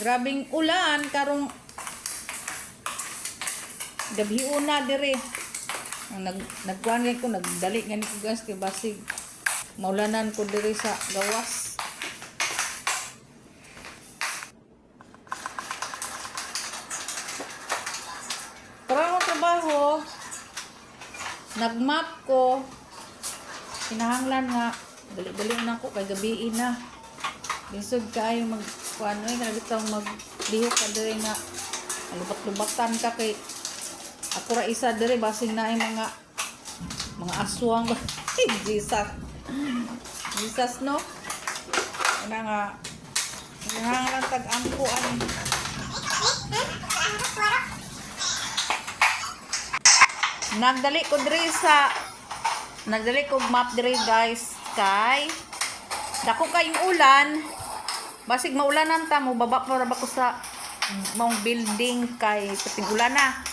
Grabing ulan karong gabi una dire. Ang nagkuan ko nagdali ngani ko guys kay basig maulanan ko dire sa gawas. Para trabaho nagmap ko kinahanglan nga dali-dali na ko kay gabi na. Bisod kaayo mag kuan oy nagitaw maglihok ka dire nga lubat-lubatan ka kay ako ra isa dire basing naay mga aswang. Jesus no ana nga kinahanglan tag-ampo ani. Nagdali ko map dire guys kay dako kayong ulan basig maulanan ta mo baba para ba ko sa mong building kay kaping ulan na.